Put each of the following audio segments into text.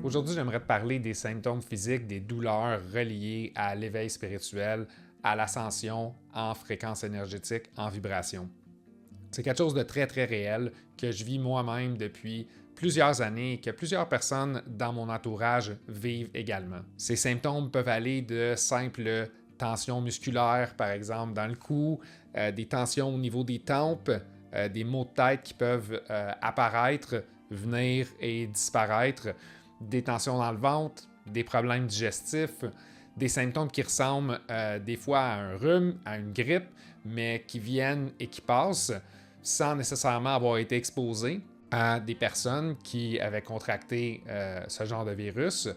Aujourd'hui, j'aimerais te parler des symptômes physiques, des douleurs reliées à l'éveil spirituel, à l'ascension en fréquence énergétique, en vibration. C'est quelque chose de très, très réel que je vis moi-même depuis plusieurs années et que plusieurs personnes dans mon entourage vivent également. Ces symptômes peuvent aller de simples tensions musculaires, par exemple, dans le cou, des tensions au niveau des tempes, des maux de tête qui peuvent apparaître, venir et disparaître, des tensions dans le ventre, des problèmes digestifs, des symptômes qui ressemblent des fois à un rhume, à une grippe, mais qui viennent et qui passent sans nécessairement avoir été exposés à des personnes qui avaient contracté ce genre de virus.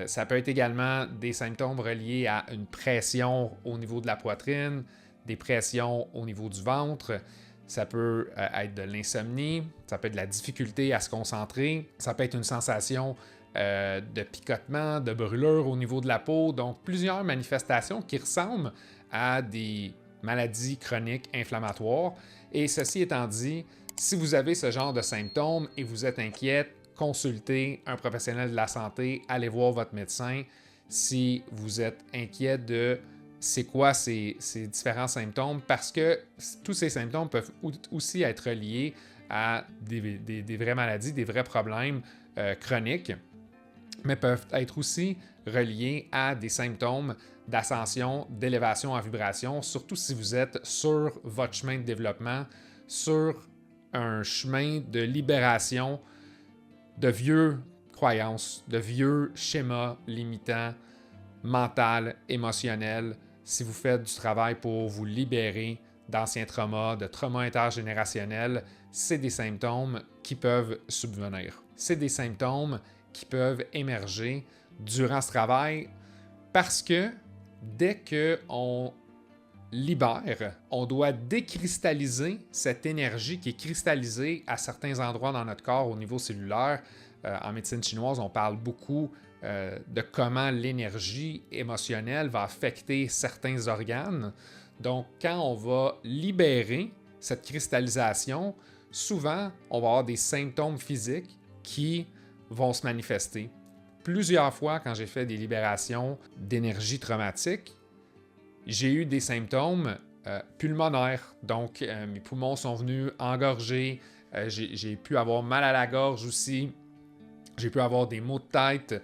Ça peut être également des symptômes reliés à une pression au niveau de la poitrine, des pressions au niveau du ventre. Ça peut être de l'insomnie, ça peut être de la difficulté à se concentrer, ça peut être une sensation de picotement, de brûlure au niveau de la peau. Donc, plusieurs manifestations qui ressemblent à des maladies chroniques inflammatoires. Et ceci étant dit, si vous avez ce genre de symptômes et vous êtes inquiète, consultez un professionnel de la santé, allez voir votre médecin. Si vous êtes inquiet de c'est quoi ces différents symptômes, parce que tous ces symptômes peuvent aussi être liés à des vraies maladies, des vrais problèmes chroniques, mais peuvent être aussi reliés à des symptômes d'ascension, d'élévation en vibration, surtout si vous êtes sur votre chemin de développement, sur un chemin de libération de vieux croyances, de vieux schémas limitants, mentaux, émotionnels, si vous faites du travail pour vous libérer d'anciens traumas, de traumas intergénérationnels, c'est des symptômes qui peuvent subvenir. C'est des symptômes qui peuvent émerger durant ce travail parce que dès qu'on libère, on doit décristalliser cette énergie qui est cristallisée à certains endroits dans notre corps au niveau cellulaire. En médecine chinoise, on parle beaucoup de comment l'énergie émotionnelle va affecter certains organes. Donc, quand on va libérer cette cristallisation, souvent, on va avoir des symptômes physiques qui vont se manifester. Plusieurs fois, quand j'ai fait des libérations d'énergie traumatique, j'ai eu des symptômes pulmonaires. Donc, mes poumons sont venus engorger, j'ai pu avoir mal à la gorge aussi, j'ai pu avoir des maux de tête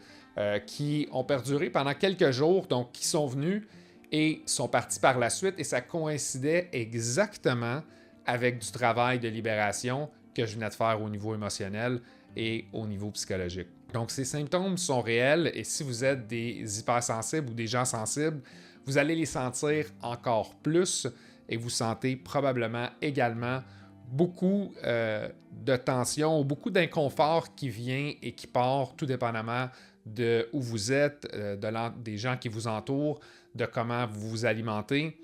qui ont perduré pendant quelques jours, donc qui sont venus et sont partis par la suite, et ça coïncidait exactement avec du travail de libération que je venais de faire au niveau émotionnel et au niveau psychologique. Donc, ces symptômes sont réels, et si vous êtes des hypersensibles ou des gens sensibles, vous allez les sentir encore plus et vous sentez probablement également beaucoup de tension ou beaucoup d'inconfort qui vient et qui part tout dépendamment de où vous êtes, des gens qui vous entourent, de comment vous vous alimentez.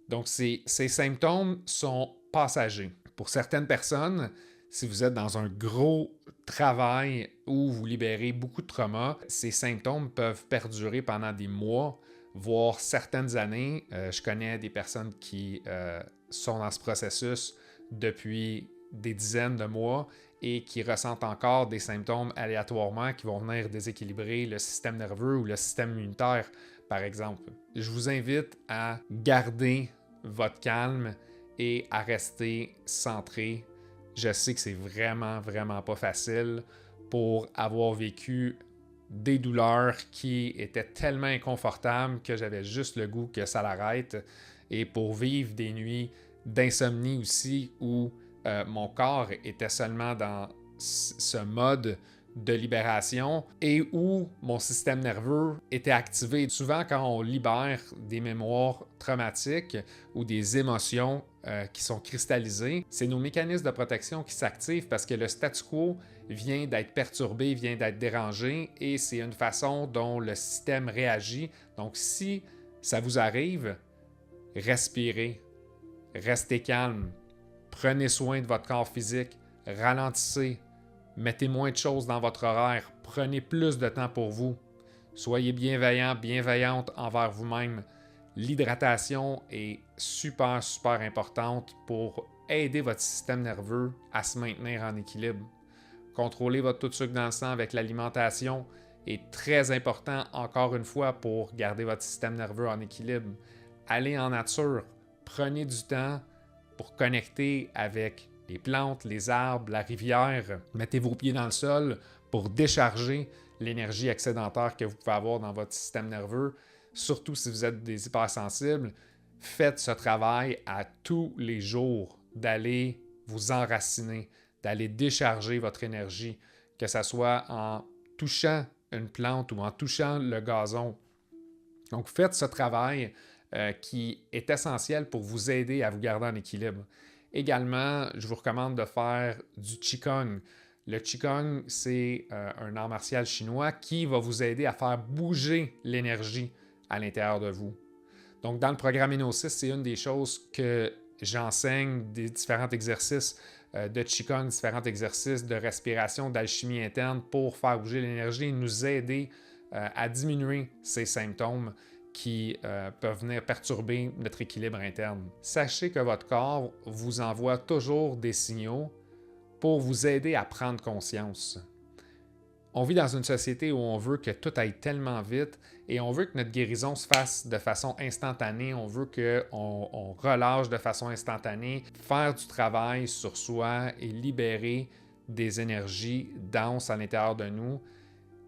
Donc, ces symptômes sont passagers. Pour certaines personnes, si vous êtes dans un gros travail où vous libérez beaucoup de traumas, ces symptômes peuvent perdurer pendant des mois, voire certaines années. Je connais des personnes qui sont dans ce processus depuis des dizaines de mois et qui ressentent encore des symptômes aléatoirement qui vont venir déséquilibrer le système nerveux ou le système immunitaire, par exemple. Je vous invite à garder votre calme et à rester centré. Je sais que c'est vraiment, vraiment pas facile pour avoir vécu des douleurs qui étaient tellement inconfortables que j'avais juste le goût que ça l'arrête, et pour vivre des nuits d'insomnie aussi où mon corps était seulement dans ce mode de libération et où mon système nerveux était activé. Souvent, quand on libère des mémoires traumatiques ou des émotions qui sont cristallisées, c'est nos mécanismes de protection qui s'activent parce que le statu quo vient d'être perturbé, vient d'être dérangé, et c'est une façon dont le système réagit. Donc, si ça vous arrive, respirez, restez calme, prenez soin de votre corps physique, ralentissez, mettez moins de choses dans votre horaire, prenez plus de temps pour vous, soyez bienveillant, bienveillante envers vous-même. L'hydratation est super, super importante pour aider votre système nerveux à se maintenir en équilibre. Contrôlez votre taux de sucre dans le sang avec l'alimentation est très important, encore une fois, pour garder votre système nerveux en équilibre. Allez en nature, prenez du temps pour connecter avec les plantes, les arbres, la rivière. Mettez vos pieds dans le sol pour décharger l'énergie excédentaire que vous pouvez avoir dans votre système nerveux. Surtout si vous êtes des hypersensibles, faites ce travail à tous les jours, d'aller vous enraciner, d'aller décharger votre énergie, que ce soit en touchant une plante ou en touchant le gazon. Donc, faites ce travail qui est essentiel pour vous aider à vous garder en équilibre. Également, je vous recommande de faire du Qigong. Le Qigong, c'est un art martial chinois qui va vous aider à faire bouger l'énergie à l'intérieur de vous. Donc, dans le programme Eno6, c'est une des choses que j'enseigne, des différents exercices de Qigong, différents exercices de respiration, d'alchimie interne pour faire bouger l'énergie et nous aider à diminuer ces symptômes qui peuvent venir perturber notre équilibre interne. Sachez que votre corps vous envoie toujours des signaux pour vous aider à prendre conscience. On vit dans une société où on veut que tout aille tellement vite et on veut que notre guérison se fasse de façon instantanée. On veut qu'on relâche de façon instantanée, faire du travail sur soi et libérer des énergies denses à l'intérieur de nous.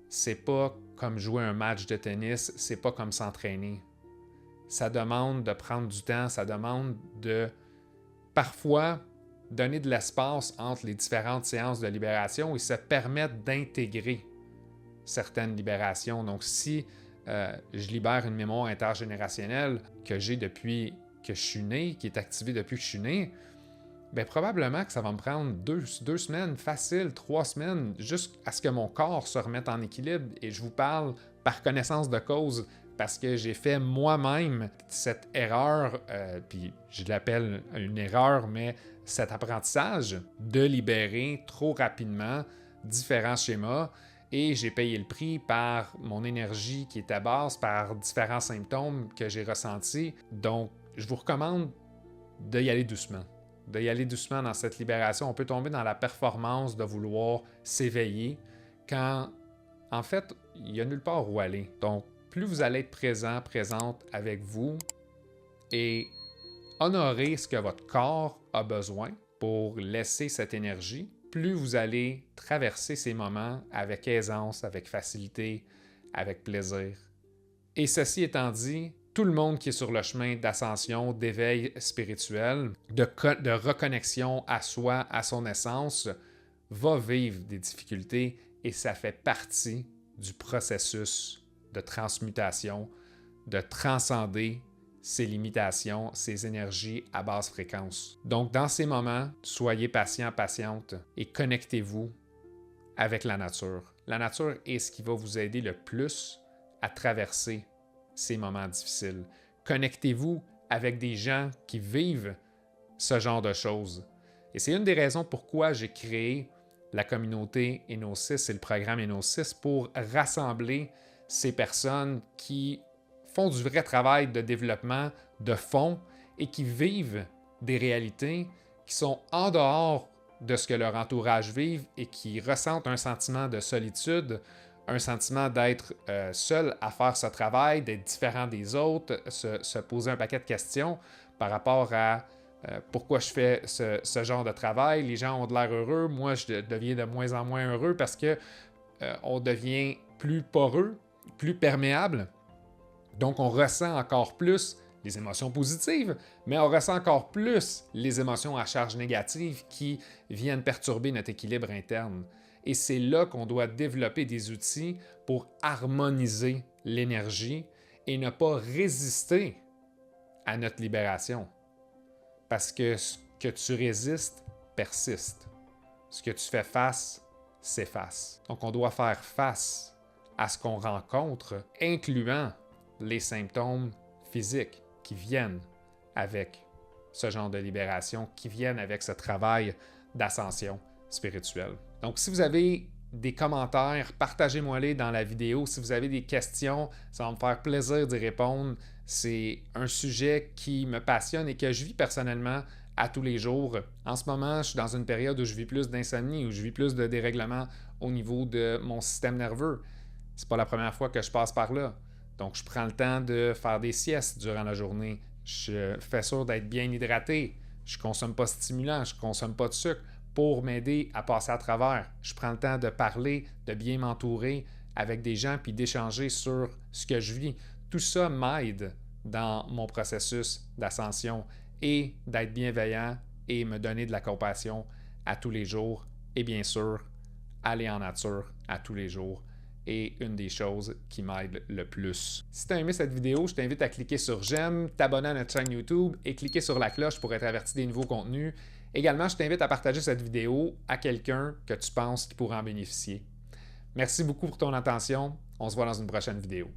C'est pas comme jouer un match de tennis, c'est pas comme s'entraîner. Ça demande de prendre du temps, ça demande de parfois donner de l'espace entre les différentes séances de libération et se permettre d'intégrer certaines libérations. Donc, si je libère une mémoire intergénérationnelle que j'ai depuis que je suis né, qui est activée depuis que je suis né, bien, probablement que ça va me prendre deux semaines, facile, 3 semaines, juste à ce que mon corps se remette en équilibre. Et je vous parle par connaissance de cause, parce que j'ai fait moi-même cette erreur, puis je l'appelle une erreur, mais cet apprentissage de libérer trop rapidement différents schémas et j'ai payé le prix par mon énergie qui était basse, par différents symptômes que j'ai ressentis. Donc, je vous recommande d'y aller doucement. De y aller doucement dans cette libération. On peut tomber dans la performance de vouloir s'éveiller quand, en fait, il n'y a nulle part où aller. Donc, plus vous allez être présent, présente avec vous et honorer ce que votre corps a besoin pour laisser cette énergie, plus vous allez traverser ces moments avec aisance, avec facilité, avec plaisir. Et ceci étant dit, tout le monde qui est sur le chemin d'ascension, d'éveil spirituel, de reconnexion à soi, à son essence, va vivre des difficultés et ça fait partie du processus de transmutation, de transcender ses limitations, ses énergies à basse fréquence. Donc, dans ces moments, soyez patient, patiente et connectez-vous avec la nature. La nature est ce qui va vous aider le plus à traverser ces moments difficiles. Connectez-vous avec des gens qui vivent ce genre de choses. Et c'est une des raisons pourquoi j'ai créé la communauté Eno6 et le programme Eno6 pour rassembler ces personnes qui font du vrai travail de développement de fond et qui vivent des réalités qui sont en dehors de ce que leur entourage vive et qui ressentent un sentiment de solitude, un sentiment d'être seul à faire ce travail, d'être différent des autres, se poser un paquet de questions par rapport à pourquoi je fais ce genre de travail. Les gens ont de l'air heureux, moi je deviens de moins en moins heureux parce que on devient plus poreux, plus perméable. Donc, on ressent encore plus les émotions positives, mais on ressent encore plus les émotions à charge négative qui viennent perturber notre équilibre interne. Et c'est là qu'on doit développer des outils pour harmoniser l'énergie et ne pas résister à notre libération. Parce que ce que tu résistes persiste. Ce que tu fais face s'efface. Donc, on doit faire face à ce qu'on rencontre, incluant les symptômes physiques qui viennent avec ce genre de libération, qui viennent avec ce travail d'ascension spirituelle. Donc, si vous avez des commentaires, partagez-moi-les dans la vidéo. Si vous avez des questions, ça va me faire plaisir d'y répondre. C'est un sujet qui me passionne et que je vis personnellement à tous les jours. En ce moment, je suis dans une période où je vis plus d'insomnie, où je vis plus de dérèglements au niveau de mon système nerveux. C'est pas la première fois que je passe par là. Donc, je prends le temps de faire des siestes durant la journée. Je fais sûr d'être bien hydraté. Je consomme pas de stimulants, je consomme pas de sucre pour m'aider à passer à travers. Je prends le temps de parler, de bien m'entourer avec des gens puis d'échanger sur ce que je vis. Tout ça m'aide dans mon processus d'ascension et d'être bienveillant et me donner de la compassion à tous les jours. Et bien sûr, aller en nature à tous les jours est une des choses qui m'aide le plus. Si tu as aimé cette vidéo, je t'invite à cliquer sur j'aime, t'abonner à notre chaîne YouTube et cliquer sur la cloche pour être averti des nouveaux contenus. Également, je t'invite à partager cette vidéo à quelqu'un que tu penses qui pourra en bénéficier. Merci beaucoup pour ton attention. On se voit dans une prochaine vidéo.